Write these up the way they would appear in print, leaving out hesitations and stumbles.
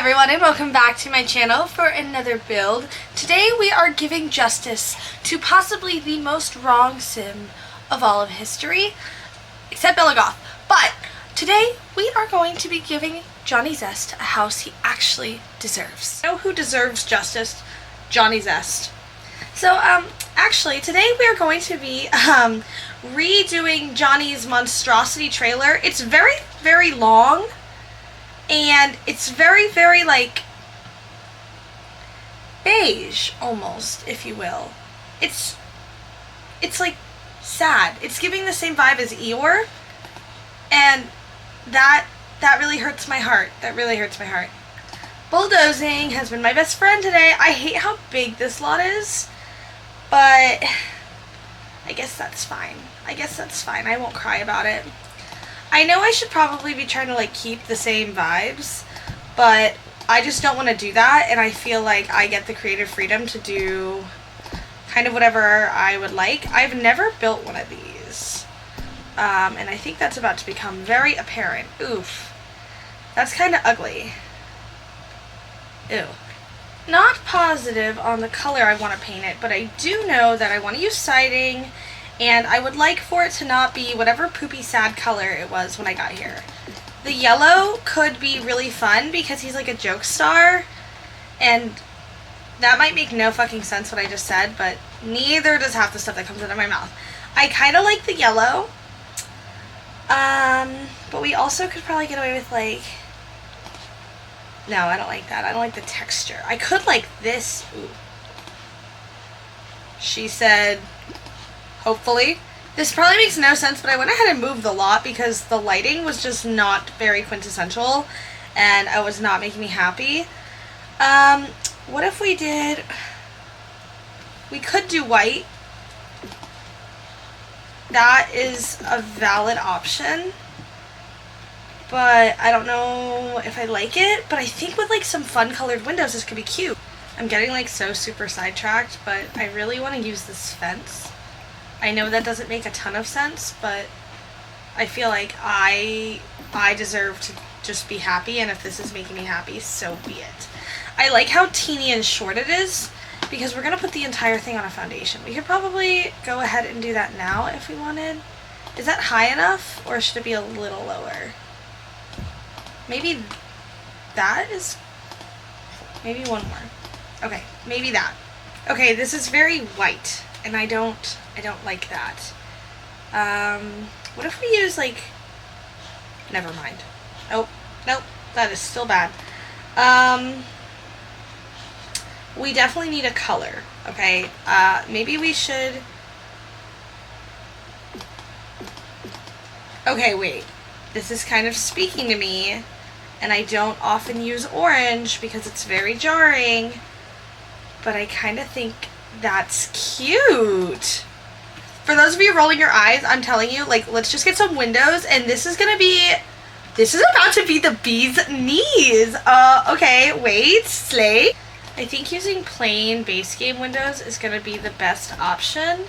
everyone, and welcome back to my channel for another build. Today we are giving justice to possibly the most wrong sim of all of history, except Bella Goth. But today we are going to be giving Johnny Zest a house he actually deserves. You know who deserves justice? Johnny Zest. So actually today we are going to be redoing Johnny's monstrosity trailer. It's very, very long. And it's very, very, like, beige, almost, if you will. It's like, sad. It's giving the same vibe as Eeyore. And that really hurts my heart. That really hurts my heart. Bulldozing has been my best friend today. I hate how big this lot is. But I guess that's fine. I guess that's fine. I won't cry about it. I know I should probably be trying to, like, keep the same vibes, but I just don't want to do that, and I feel like I get the creative freedom to do kind of whatever I would like. I've never built one of these, and I think that's about to become very apparent. Oof. That's kind of ugly. Ew. Not positive on the color I want to paint it, but I do know that I want to use siding. And I would like for it to not be whatever poopy sad color it was when I got here. The yellow could be really fun because he's like a joke star. And that might make no fucking sense what I just said, but neither does half the stuff that comes out of my mouth. I kind of like the yellow. But we also could probably get away with like... No, I don't like that. I don't like the texture. I could like this. Ooh. She said... Hopefully. This probably makes no sense, but I went ahead and moved the lot because the lighting was just not very quintessential and it was not making me happy. What if we did... We could do white. That is a valid option. But I don't know if I like it, but I think with like some fun colored windows this could be cute. I'm getting like so super sidetracked, but I really want to use this fence. I know that doesn't make a ton of sense, but I feel like I deserve to just be happy, and if this is making me happy, so be it. I like how teeny and short it is, because we're going to put the entire thing on a foundation. We could probably go ahead and do that now if we wanted. Is that high enough, or should it be a little lower? Maybe that is... Maybe one more. Okay, maybe that. Okay, this is very white, and I don't like that. What if we use, like... Never mind. Oh, nope. That is still bad. We definitely need a color, okay? Maybe we should... Okay, wait. This is kind of speaking to me, and I don't often use orange because it's very jarring, but I kind of think that's cute. For those of you rolling your eyes, I'm telling you, like, let's just get some windows, and this is about to be the bee's knees. Okay, wait, slay. I think using plain base game windows is gonna be the best option.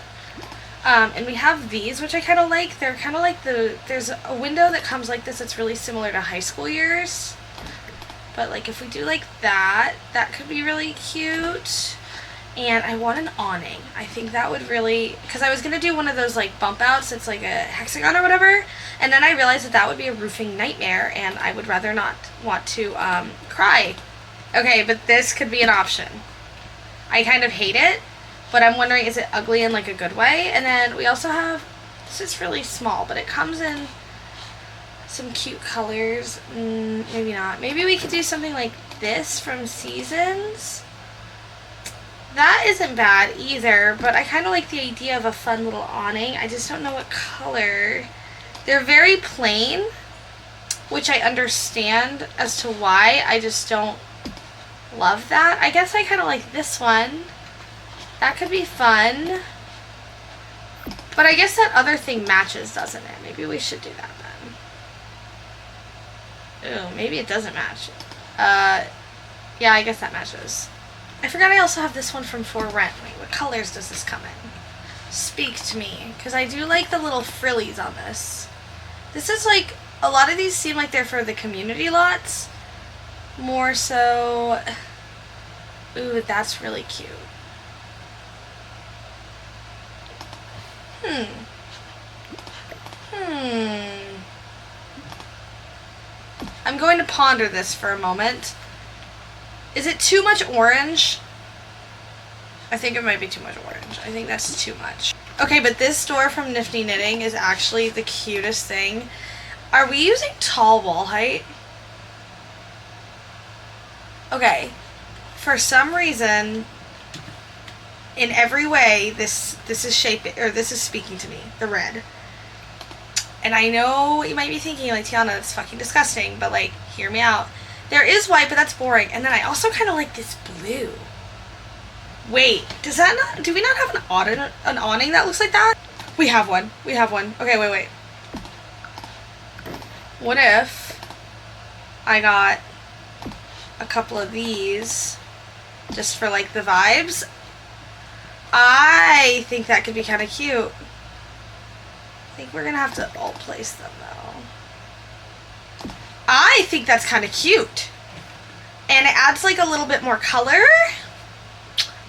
And we have these, which I kind of like. They're kind of like there's a window that comes like this that's really similar to high school years. But, like, if we do like that, that could be really cute. And I want an awning. I think that would really... Because I was going to do one of those, like, bump outs. It's like a hexagon or whatever. And then I realized that that would be a roofing nightmare. And I would rather not want to cry. Okay, but this could be an option. I kind of hate it. But I'm wondering, is it ugly in, like, a good way? And then we also have... This is really small, but it comes in some cute colors. Maybe not. Maybe we could do something like this from Seasons. That isn't bad either, but I kind of like the idea of a fun little awning. I just don't know what color. They're very plain, which I understand as to why. I just don't love that. I guess I kind of like this one. That could be fun. But I guess that other thing matches, doesn't it? Maybe we should do that then. Ooh, maybe it doesn't match. Yeah, I guess that matches. I forgot I also have this one from For Rent. Wait, what colors does this come in? Speak to me. Because I do like the little frillies on this. This is like, a lot of these seem like they're for the community lots. more so. Ooh, that's really cute. I'm going to ponder this for a moment. Is it too much orange? I think it might be too much orange. I think that's too much. Okay, but this store from Nifty Knitting is actually the cutest thing. Are we using tall wall height? Okay. For some reason, in every way, this is speaking to me. The red. And I know you might be thinking, like, Tiana, that's fucking disgusting, but, like, hear me out. There is white, but that's boring. And then I also kind of like this blue. Wait, do we not have an awning that looks like that? We have one. Okay, wait. What if I got a couple of these just for, like, the vibes? I think that could be kind of cute. I think we're gonna have to alt place them though. I think that's kind of cute. And it adds like a little bit more color.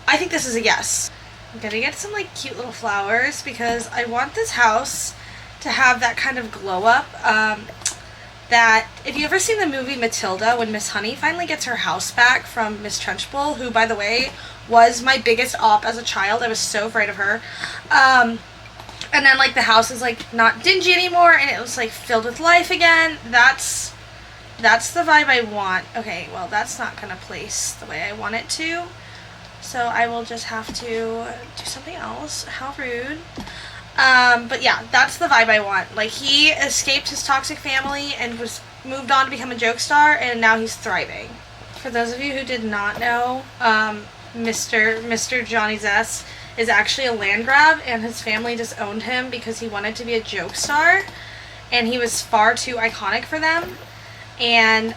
I think this is a yes. I'm gonna get some like cute little flowers because I want this house to have that kind of glow up. That if you ever seen the movie Matilda, when Miss Honey finally gets her house back from Miss Trunchbull, who by the way was my biggest op as a child. I was so afraid of her. And then, like, the house is, like, not dingy anymore, and it was, like, filled with life again. That's the vibe I want. Okay, well, that's not gonna place the way I want it to. So I will just have to do something else. How rude. But yeah, that's the vibe I want. Like, he escaped his toxic family and was moved on to become a joke star, and now he's thriving. For those of you who did not know, Mr. Johnny Zest is actually a Landgraab, and his family just owned him because he wanted to be a joke star, and he was far too iconic for them. And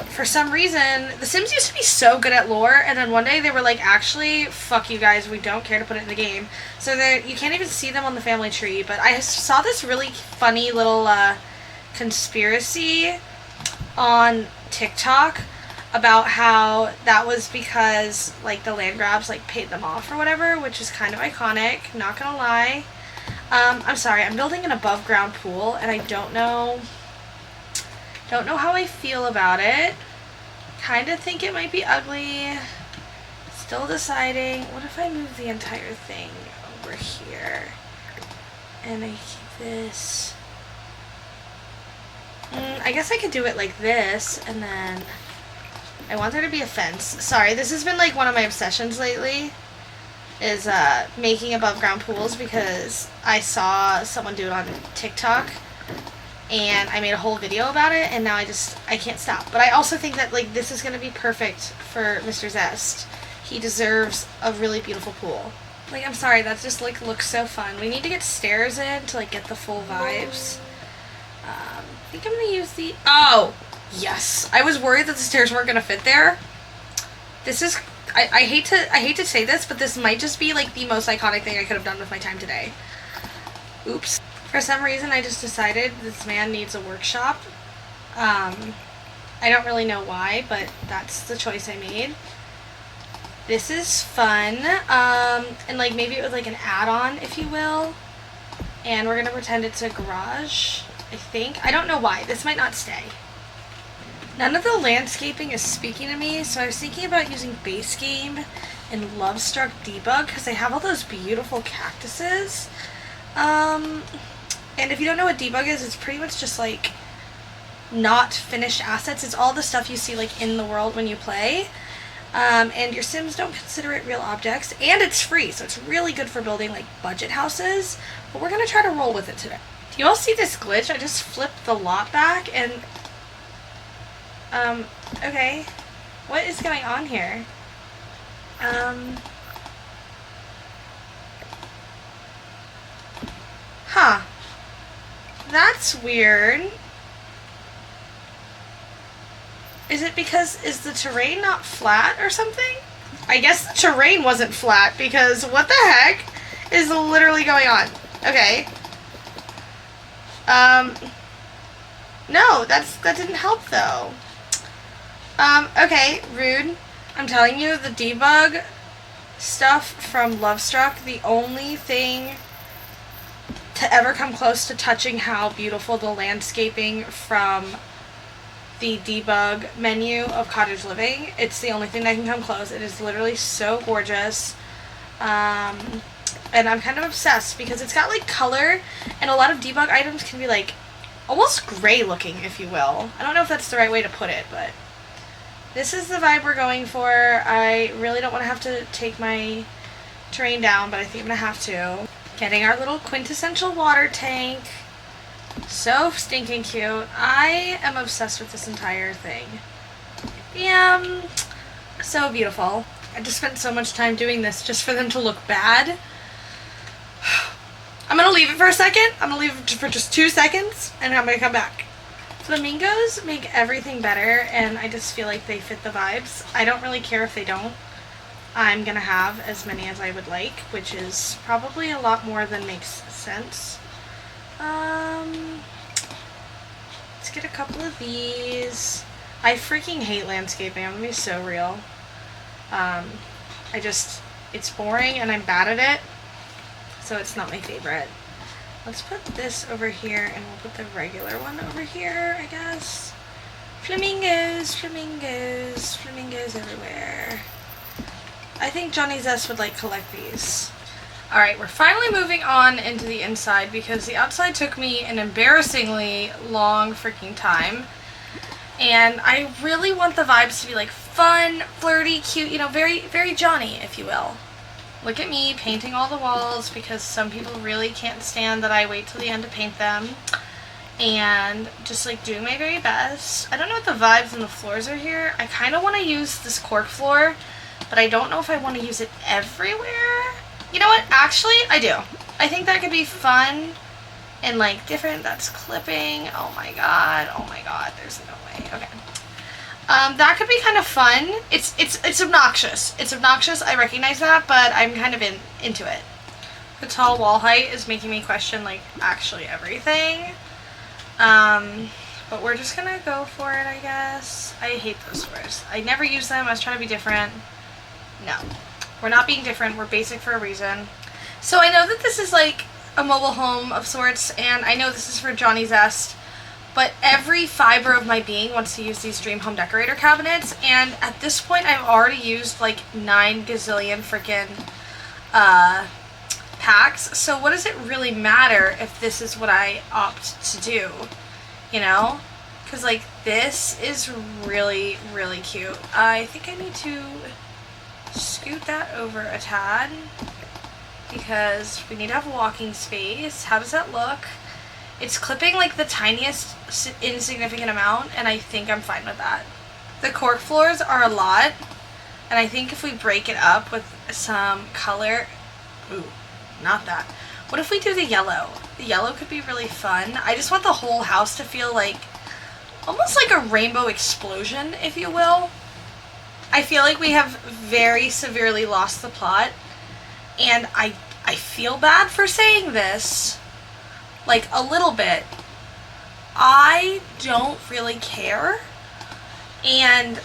for some reason, The Sims used to be so good at lore, and then one day they were like, actually, fuck you guys, we don't care to put it in the game. So you can't even see them on the family tree, but I saw this really funny little conspiracy on TikTok about how that was because, like, the Landgraabs, like, paid them off or whatever, which is kind of iconic, not gonna lie. I'm sorry, I'm building an above-ground pool, and I don't know how I feel about it. Kind of think it might be ugly. Still deciding. What if I move the entire thing over here? And I keep this. I guess I could do it like this, and then I want there to be a fence. Sorry, this has been like one of my obsessions lately, is making above ground pools, because I saw someone do it on TikTok and I made a whole video about it, and now I can't stop. But I also think that, like, this is going to be perfect for Mr. Zest. He deserves a really beautiful pool. Like, I'm sorry, that just, like, looks so fun. We need to get stairs in to, like, get the full vibes. I think I'm going to use the... Oh! Yes! I was worried that the stairs weren't going to fit there. This is... I hate to say this, but this might just be, like, the most iconic thing I could have done with my time today. Oops. For some reason, I just decided this man needs a workshop. I don't really know why, but that's the choice I made. This is fun. And, like, maybe it was, like, an add-on, if you will. And we're going to pretend it's a garage, I think. I don't know why. This might not stay. None of the landscaping is speaking to me, so I was thinking about using Base Game and Lovestruck Debug, because they have all those beautiful cactuses. And if you don't know what debug is, it's pretty much just, like, not finished assets. It's all the stuff you see, like, in the world when you play. And your Sims don't consider it real objects. And it's free, so it's really good for building, like, budget houses. But we're going to try to roll with it today. Do you all see this glitch? I just flipped the lot back, and... okay. What is going on here? Huh. That's weird. Is it because, is the terrain not flat or something? I guess the terrain wasn't flat, because what the heck is literally going on? Okay. No, that didn't help though. Okay, rude. I'm telling you, the debug stuff from Lovestruck, the only thing to ever come close to touching how beautiful the landscaping from the debug menu of Cottage Living. It's the only thing that can come close. It is literally so gorgeous. And I'm kind of obsessed because it's got like color, and a lot of debug items can be like almost gray looking, if you will. I don't know if that's the right way to put it, but this is the vibe we're going for. I really don't want to have to take my terrain down, but I think I'm going to have to. Getting our little quintessential water tank. So stinking cute. I am obsessed with this entire thing. Yeah, so beautiful. I just spent so much time doing this just for them to look bad. I'm going to leave it for a second. I'm going to leave it for just 2 seconds, and I'm going to come back. Flamingos make everything better, and I just feel like they fit the vibes. I don't really care if they don't. I'm going to have as many as I would like, which is probably a lot more than makes sense. Let's get a couple of these. I freaking hate landscaping. I'm going to be so real. It's boring and I'm bad at it, so it's not my favorite. Let's put this over here, and we'll put the regular one over here, I guess. Flamingos, flamingos, flamingos everywhere. I think Johnny Zest would like collect these. Alright, we're finally moving on into the inside because the outside took me an embarrassingly long freaking time. And I really want the vibes to be like fun, flirty, cute, you know, very, very Johnny, if you will. Look at me painting all the walls because some people really can't stand that I wait till the end to paint them. And just like doing my very best. I don't know what the vibes and the floors are here. I kind of want to use this cork floor, but I don't know if I want to use it everywhere. You know what? Actually, I do. I think that could be fun and like different. That's clipping. Oh my god. Oh my god. There's no way. Okay. That could be kind of fun. It's obnoxious. It's obnoxious. I recognize that, but I'm kind of into it. The tall wall height is making me question like actually everything. But we're just gonna go for it, I guess. I hate those floors. I never use them. I was trying to be different. No. We're not being different. We're basic for a reason. So I know that this is like a mobile home of sorts, and I know this is for Johnny Zest, but every fiber of my being wants to use these Dream Home Decorator cabinets, and at this point I've already used like 9 gazillion freaking packs, so what does it really matter if this is what I opt to do, you know? Because like this is really, really cute. I think I need to scoot that over a tad because we need to have walking space. How does that look? It's clipping like the tiniest insignificant amount, and I think I'm fine with that. The cork floors are a lot, and I think if we break it up with some color, ooh, not that. What if we do the yellow? The yellow could be really fun. I just want the whole house to feel like almost like a rainbow explosion, if you will. I feel like we have very severely lost the plot, and I feel bad for saying this, like a little bit. I don't really care, and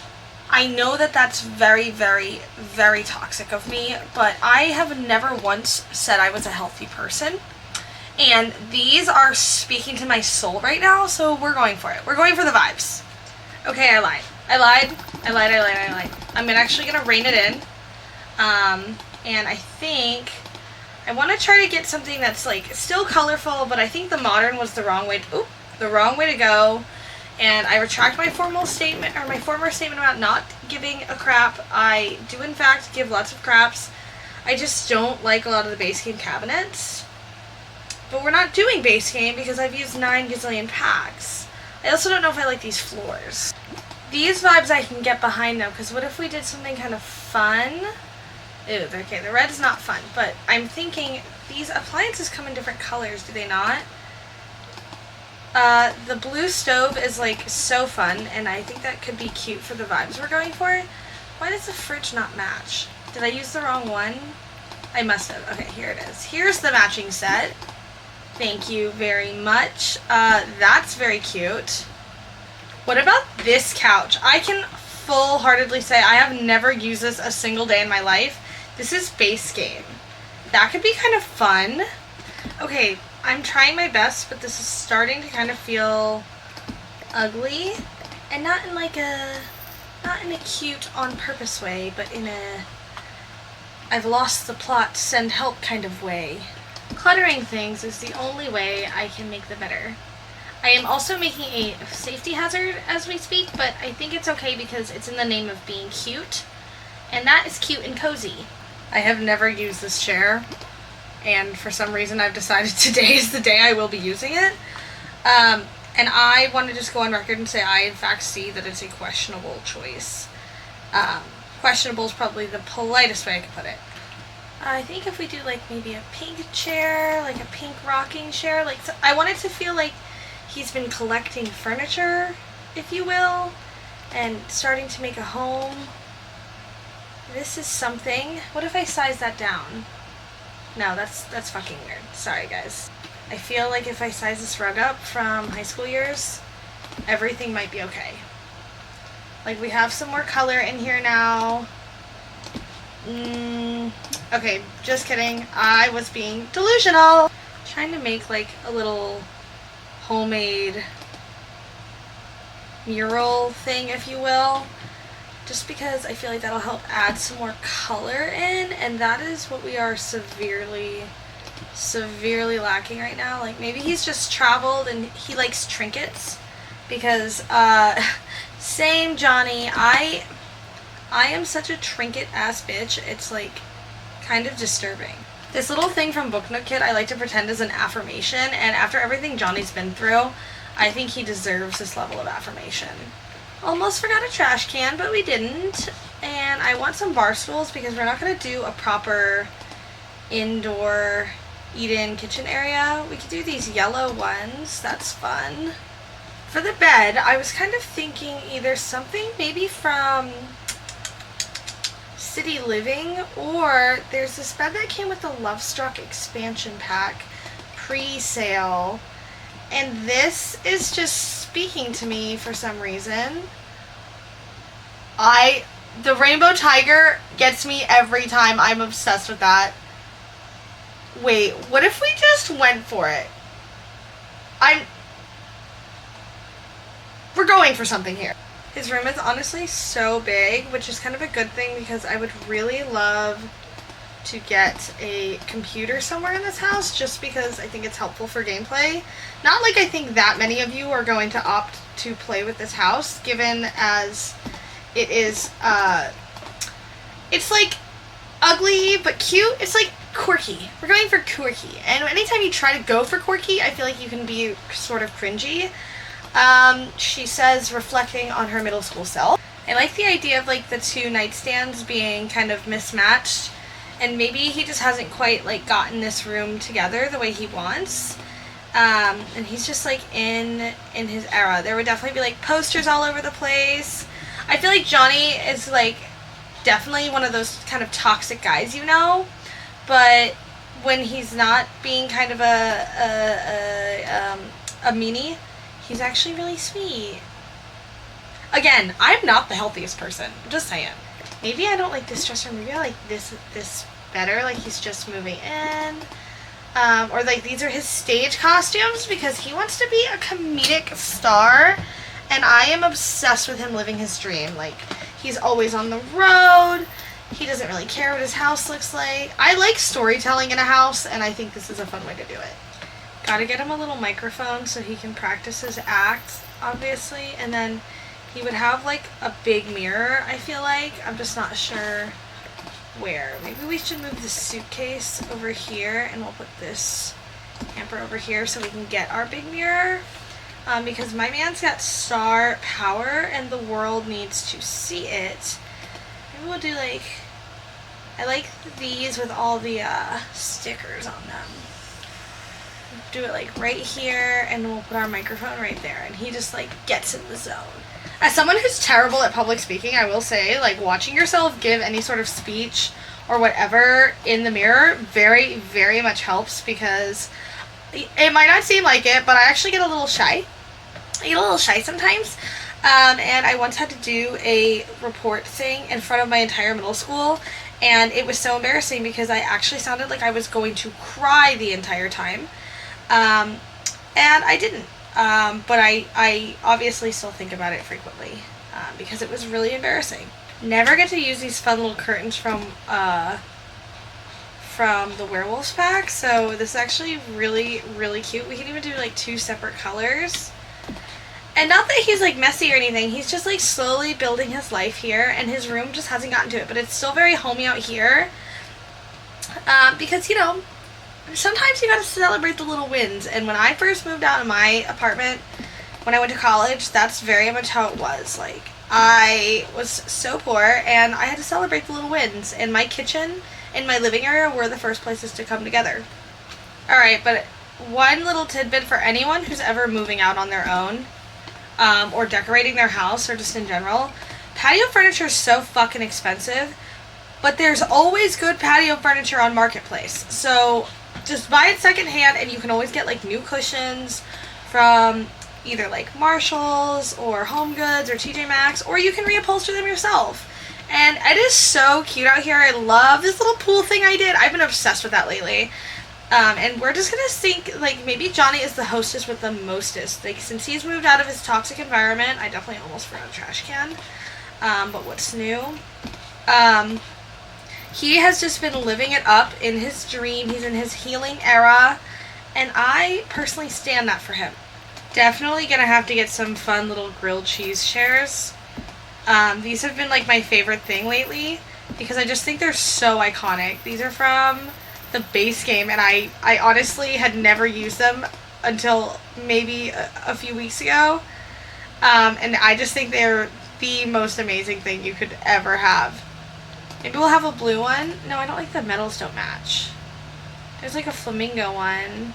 I know that that's very, very, very toxic of me, but I have never once said I was a healthy person, and these are speaking to my soul right now, so we're going for it. We're going for the vibes. Okay, I lied. I'm actually going to rein it in, and I think I want to try to get something that's like still colorful, but I think the modern was the wrong way to go. And I retract my former statement about not giving a crap. I do in fact give lots of craps. I just don't like a lot of the base game cabinets. But we're not doing base game because I've used 9 gazillion packs. I also don't know if I like these floors. These vibes I can get behind though, because what if we did something kind of fun? Ew, okay, the red is not fun, but I'm thinking these appliances come in different colors, do they not? The blue stove is like so fun, and I think that could be cute for the vibes we're going for. Why does the fridge not match? Did I use the wrong one? I must have. Okay, here it is. Here's the matching set. Thank you very much. That's very cute. What about this couch? I can full-heartedly say I have never used this a single day in my life. This is base game. That could be kind of fun. Okay, I'm trying my best, but this is starting to kind of feel ugly. And not in like a, not in a cute on purpose way, but in a I've lost the plot, send help kind of way. Cluttering things is the only way I can make them better. I am also making a safety hazard as we speak, but I think it's okay because it's in the name of being cute. And that is cute and cozy. I have never used this chair, and for some reason I've decided today is the day I will be using it. And I want to just go on record and say I in fact see that it's a questionable choice. Questionable is probably the politest way I could put it. I think if we do like maybe a pink chair, like a pink rocking chair, like so I want it to feel like he's been collecting furniture, if you will, and starting to make a home. This is something. What if I size that down? No, that's fucking weird. Sorry, guys. I feel like if I size this rug up from high school years, everything might be okay. Like, we have some more color in here now. Okay, just kidding. I was being delusional. Trying to make, like, a little homemade mural thing, if you will. Just because I feel like that'll help add some more color in, and that is what we are severely lacking right now. Like, maybe he's just traveled and he likes trinkets, because same Johnny, I am such a trinket ass bitch. It's like kind of disturbing. This little thing from Book Nook Kit I like to pretend is an affirmation, and after everything Johnny's been through, I think he deserves this level of affirmation. Almost forgot a trash can, but we didn't. And I want some bar stools because we're not going to do a proper indoor eat-in kitchen area. We could do these yellow ones. That's fun. For the bed, I was kind of thinking either something maybe from City Living, or there's this bed that came with the Lovestruck expansion pack pre-sale. And this is just speaking to me for some reason. The Rainbow Tiger gets me every time. I'm obsessed with that. Wait, what if we just went for it? We're going for something here. His room is honestly so big, which is kind of a good thing because I would really love to get a computer somewhere in this house, just because I think it's helpful for gameplay. Not like I think that many of you are going to opt to play with this house, given as it is, it's like ugly but cute. It's like quirky. We're going for quirky. And anytime you try to go for quirky, I feel like you can be sort of cringy. She says, reflecting on her middle school self. I like the idea of like the two nightstands being kind of mismatched. And maybe he just hasn't quite, like, gotten this room together the way he wants. And he's just, like, in his era. There would definitely be, like, posters all over the place. I feel like Johnny is, like, definitely one of those kind of toxic guys, you know? But when he's not being kind of a meanie, he's actually really sweet. Again, I'm not the healthiest person. I'm just saying. Maybe I don't like this dresser. Maybe I like this better. Like he's just moving in. Or like these are his stage costumes because he wants to be a comedic star. And I am obsessed with him living his dream. Like he's always on the road. He doesn't really care what his house looks like. I like storytelling in a house, and I think this is a fun way to do it. Gotta get him a little microphone so he can practice his acts, obviously. And then he would have, like, a big mirror, I feel like. I'm just not sure where. Maybe we should move the suitcase over here, and we'll put this hamper over here so we can get our big mirror. Because my man's got star power, and the world needs to see it. Maybe we'll do, like... I like these with all the stickers on them. Do it, like, right here, and we'll put our microphone right there. And he just, like, gets in the zone. As someone who's terrible at public speaking, I will say, like, watching yourself give any sort of speech or whatever in the mirror very, very much helps, because it might not seem like it, but I actually get a little shy. I get a little shy sometimes. And I once had to do a report thing in front of my entire middle school, and it was so embarrassing because I actually sounded like I was going to cry the entire time. And I didn't. But I obviously still think about it frequently because it was really embarrassing. Never get to use these fun little curtains from the werewolves pack, so this is actually really, really cute. We can even do like 2 separate colors. And not that he's like messy or anything, he's just like slowly building his life here, and his room just hasn't gotten to it, but it's still very homey out here. Because, you know, sometimes you gotta celebrate the little wins, and when I first moved out of my apartment when I went to college, that's very much how it was. Like, I was so poor, and I had to celebrate the little wins, and my kitchen and my living area were the first places to come together. Alright, but one little tidbit for anyone who's ever moving out on their own, or decorating their house, or just in general, patio furniture is so fucking expensive, but there's always good patio furniture on Marketplace. So just buy it secondhand, and you can always get like new cushions from either like Marshalls or Home Goods or TJ Maxx, or you can reupholster them yourself. And it is so cute out here. I love this little pool thing I did. I've been obsessed with that lately. And we're just gonna think, like, maybe Johnny is the hostess with the mostest. Like, since he's moved out of his toxic environment, I definitely almost forgot a trash can. But what's new? He has just been living it up in his dream. He's in his healing era, and I personally stand that for him. Definitely gonna have to get some fun little grilled cheese shares. These have been like my favorite thing lately because I just think they're so iconic. These are from the base game, and I honestly had never used them until maybe a few weeks ago. And I just think they're the most amazing thing you could ever have. Maybe we'll have a blue one. No, I don't like the metals don't match. There's like a flamingo one.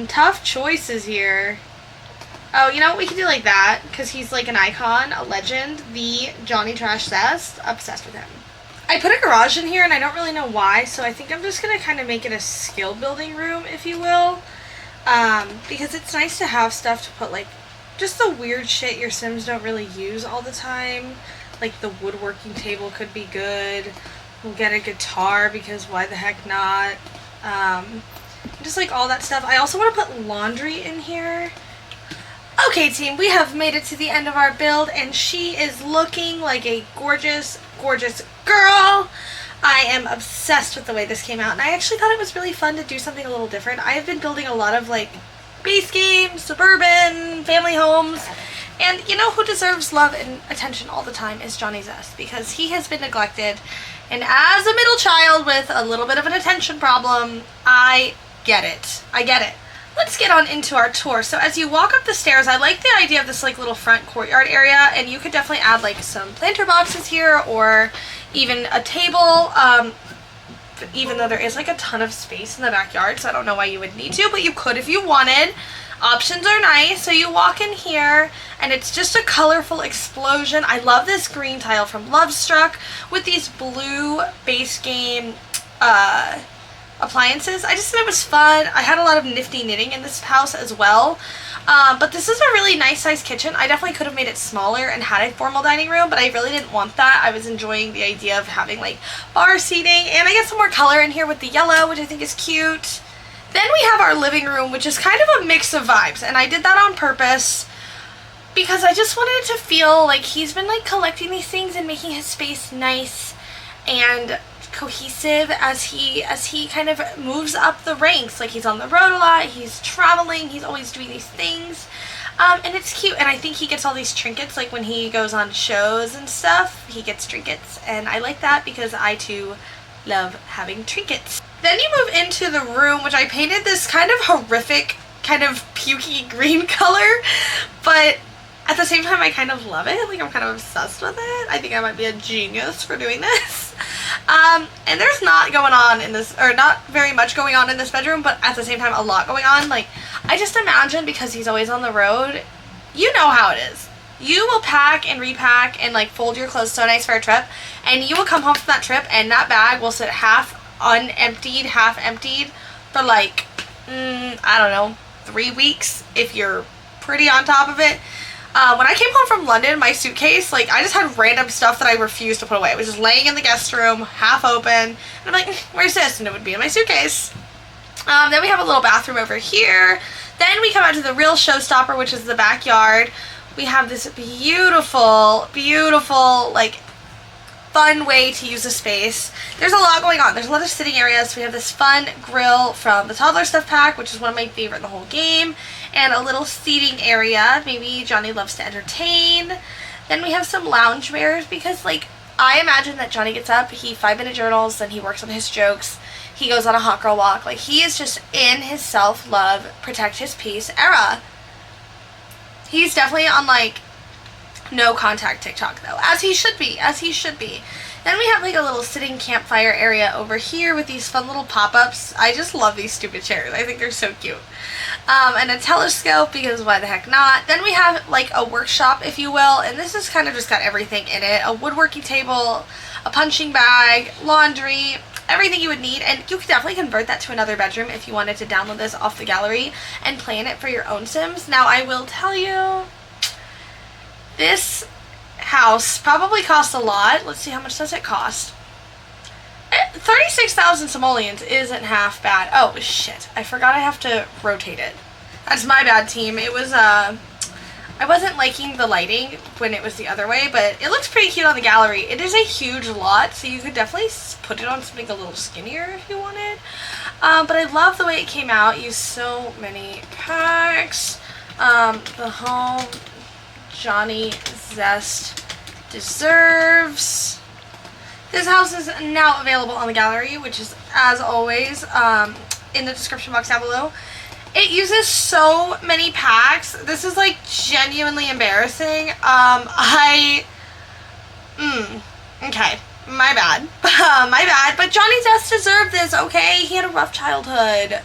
Tough choices here. Oh, you know what? We can do like that, because he's like an icon, a legend, the Johnny Trash Zest. Obsessed with him. I put a garage in here, and I don't really know why, so I think I'm just going to kind of make it a skill building room, if you will. Because it's nice to have stuff to put, like, just the weird shit your Sims don't really use all the time. Like, the woodworking table could be good. We'll get a guitar, because why the heck not? Just, like, all that stuff. I also want to put laundry in here. Okay, team, we have made it to the end of our build, and she is looking like a gorgeous, gorgeous girl. I am obsessed with the way this came out, and I actually thought it was really fun to do something a little different. I have been building a lot of, like, base games, suburban, family homes, and you know who deserves love and attention all the time is Johnn Zest, because he has been neglected, and as a middle child with a little bit of an attention problem, I get it. I get it. Let's get on into our tour. So as you walk up the stairs, I like the idea of this like little front courtyard area, and you could definitely add like some planter boxes here or even a table, even though there is like a ton of space in the backyard, so I don't know why you would need to, but you could if you wanted. Options are nice. So you walk in here, and it's just a colorful explosion. I love this green tile from Lovestruck with these blue base game appliances. I just thought it was fun. I had a lot of nifty knitting in this house as well. But this is a really nice sized kitchen. I definitely could have made it smaller and had a formal dining room, but I really didn't want that. I was enjoying the idea of having like bar seating, and I get some more color in here with the yellow, which I think is cute. Then we have our living room, which is kind of a mix of vibes, and I did that on purpose because I just wanted it to feel like he's been like collecting these things and making his space nice and cohesive as he kind of moves up the ranks. Like, he's on the road a lot, he's traveling, he's always doing these things, and it's cute. And I think he gets all these trinkets, like when he goes on shows and stuff, he gets trinkets, and I like that because I too love having trinkets. Then you move into the room, which I painted this kind of horrific, kind of pukey green color, but at the same time I kind of love it. Like, I'm kind of obsessed with it. I think I might be a genius for doing this. And there's not going on in this, or not very much going on in this bedroom, but at the same time a lot going on. Like, I just imagine, because he's always on the road, you know how it is. You will pack and repack and like fold your clothes so nice for a trip, and you will come home from that trip and that bag will sit half unemptied, half emptied for like, I don't know, 3 weeks if you're pretty on top of it. When I came home from London, my suitcase, like, I just had random stuff that I refused to put away. It was just laying in the guest room, half open, and I'm like, where's this? And it would be in my suitcase. Then we have a little bathroom over here. Then we come out to the real showstopper, which is the backyard. We have this beautiful, beautiful, like, fun way to use the space. There's a lot going on. There's a lot of sitting areas. We have this fun grill from the toddler stuff pack, which is one of my favorite in the whole game, and a little seating area. Maybe Johnny loves to entertain. Then we have some lounge chairs because, like, I imagine that Johnny gets up, he 5-minute journals, then he works on his jokes, he goes on a hot girl walk. Like, he is just in his self-love, protect his peace era. He's definitely on, like, no contact TikTok though, as he should be, as he should be. Then we have like a little sitting campfire area over here with these fun little pop-ups. I just love these stupid chairs. I think they're so cute. And a telescope, because why the heck not. Then we have like a workshop, if you will, and this is kind of just got everything in it. A woodworking table, a punching bag, laundry, everything you would need, and you could definitely convert that to another bedroom if you wanted to download this off the gallery and plan it for your own Sims. Now I will tell you, this house probably cost a lot. Let's see, how much does it cost? 36,000 simoleons isn't half bad. Oh, shit. I forgot I have to rotate it. That's my bad, team. It was, I wasn't liking the lighting when it was the other way, but it looks pretty cute on the gallery. It is a huge lot, so you could definitely put it on something a little skinnier if you wanted. But I love the way it came out. Used so many packs. The home Johnny Zest deserves. This house is now available on the gallery, which is, as always, in the description box down below. It uses so many packs. This is, like, genuinely embarrassing. Okay. My bad. My bad. But Johnny Zest deserved this, okay? He had a rough childhood.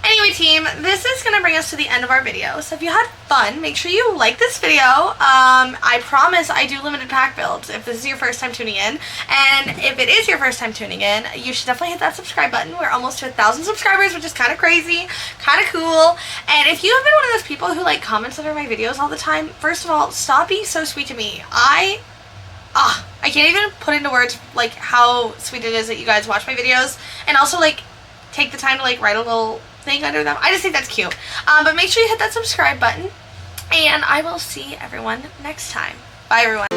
Anyway, team, this is going to bring us to the end of our video. So if you had fun, make sure you like this video. I promise I do limited pack builds if this is your first time tuning in. And if it is your first time tuning in, you should definitely hit that subscribe button. We're almost to 1,000 subscribers, which is kind of crazy, kind of cool. And if you have been one of those people who, like, comments under my videos all the time, first of all, stop being so sweet to me. I can't even put into words, like, how sweet it is that you guys watch my videos. And also, like, take the time to, like, write a little thing under them. I just think that's cute. But make sure you hit that subscribe button, and I will see everyone next time. Bye, everyone.